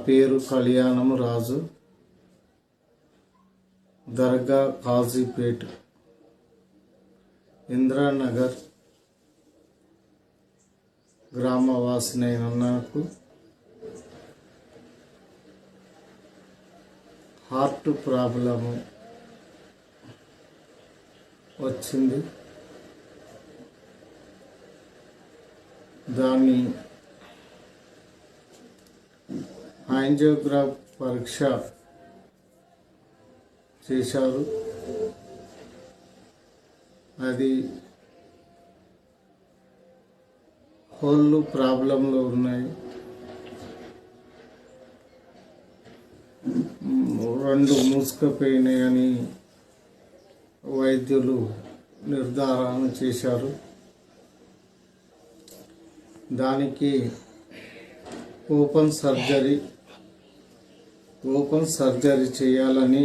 పేరు కళ్యాణం రాజు, దర్గా కాజీపేట్, ఇంద్రానగర్ గ్రామవాసినైన నాకు హార్ట్ ప్రాబ్లము వచ్చింది. దాన్ని యాంజియోగ్రాఫ్ పరీక్ష చేశారు. అది హోళ్ళు ప్రాబ్లంలో ఉన్నాయి. 2 మూసుకుపోయినాయని వైద్యులు నిర్ధారణ చేశారు. దానికి ఓపెన్ సర్జరీ చేయాలని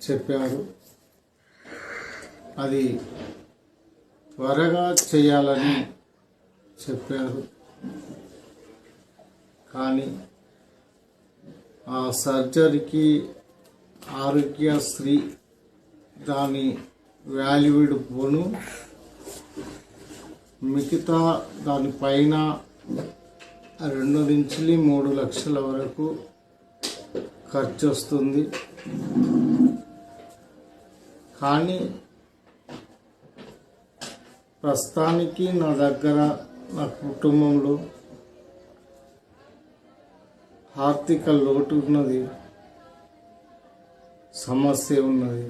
చెప్పారు. అది త్వరగా చేయాలని చెప్పారు. కానీ ఆ సర్జరీకి ఆరోగ్యశ్రీ దాని వాల్యూడ్ పోను, మిగతా దానిపైన 2 నుంచి 3 లక్షల వరకు ఖర్చు వస్తుంది. కానీ ప్రస్తుతానికి నా దగ్గర, నా కుటుంబంలో ఆర్థిక లోటు ఉన్నది, సమస్య ఉన్నది.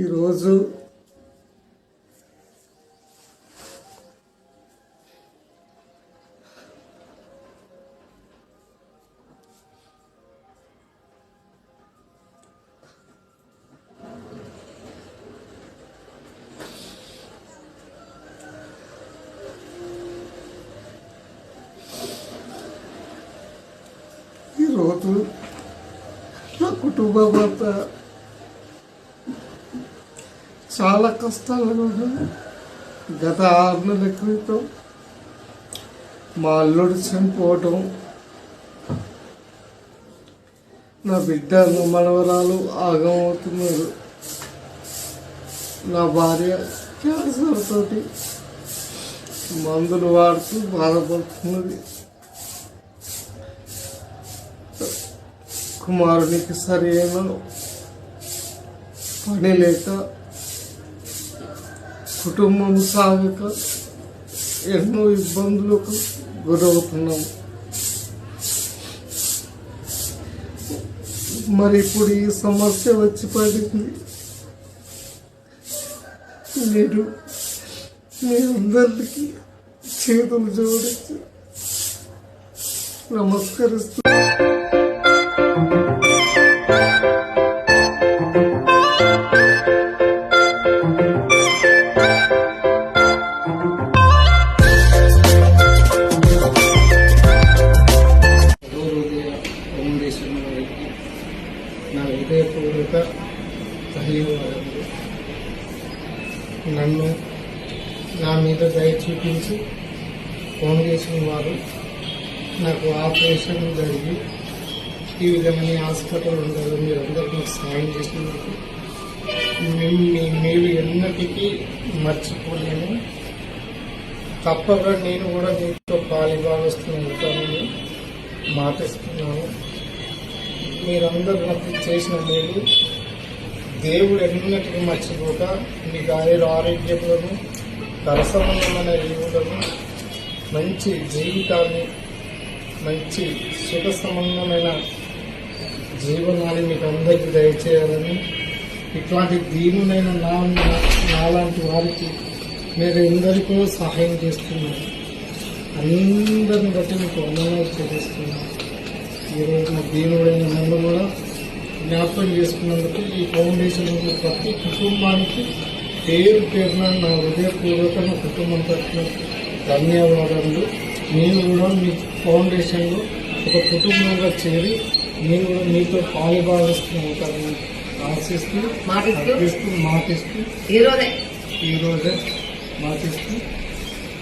ఈరోజు నా కుటుంబం అంతా చాలా కష్టాలు ఉన్నాయి. గత 6 నెలల క్రితం మా అల్లుడు చనిపోవటం, నా బిడ్డలు మనవరాలు ఆగమవుతున్నారు. నా భార్య క్యాన్సర్ తోటి మందులు వాడుతూ బాధపడుతున్నది. కుమారునికి సరైన పని లేక, కుటుంబం సాగక ఎన్నో ఇబ్బందులకు గురవుతున్నాం. మరి ఇప్పుడు ఈ సమస్య వచ్చి పడింది. నేను మీ అందరికీ చేతులు జోడించి నమస్కరిస్తూ నా హృదయపూర్వక ధన్యవాదాలు. నన్ను నా మీద దయ చూపించి ఫౌండేషన్ వారు నాకు ఆపరేషన్ జరిగి ఈ విధమైన హాస్పిటల్ ఉండదు, మీరందరికీ సాయం చేసినందుకు మీ మేలు ఎన్నటికీ మర్చిపోలేను. తప్పక నేను కూడా మీతో పాలుభాగస్తున్నాను, మాటిస్తున్నాను. మీరందరూ నాకు చేసిన మేలు దేవుడు ఎన్నటికీ మర్చిపోక మీకు ఆరోగ్యములను, కరసంబంధమైన జీవులను, మంచి జీవితాన్ని, మంచి సుఖ సంబంధమైన జీవనాన్ని మీకు అందరికీ దయచేయాలని, ఇట్లాంటి దీనునైన నాలాంటి వారికి మీరు ఎందరికో సహాయం చేస్తున్నారు. అందరిని బట్టి మీకు వందనాలు చెల్లిస్తున్నాను. ఈరోజు నా దీనుడైన నన్ను కూడా జ్ఞాపకం చేసుకున్నందుకు ఈ ఫౌండేషన్ ప్రతి కుటుంబానికి పేరు పేరున నా హృదయపూర్వక నా కుటుంబం తరఫున ధన్యవాదాలు. నేను కూడా మీ ఫౌండేషన్లో ఒక కుటుంబంగా చేరి నేను కూడా మీతో పాలుభాగస్తున్నాను ఆశిస్తూ మాటిస్తూ ఈరోజే మాటిస్తూ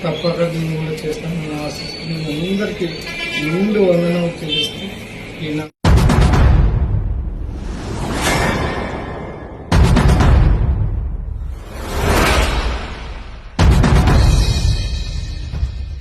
తప్పక దీన్ని కూడా చేస్తాను. నేను ఆశిస్తున్నాను. అందరికీ నిండు వందనం చెల్లిస్తూ ఈ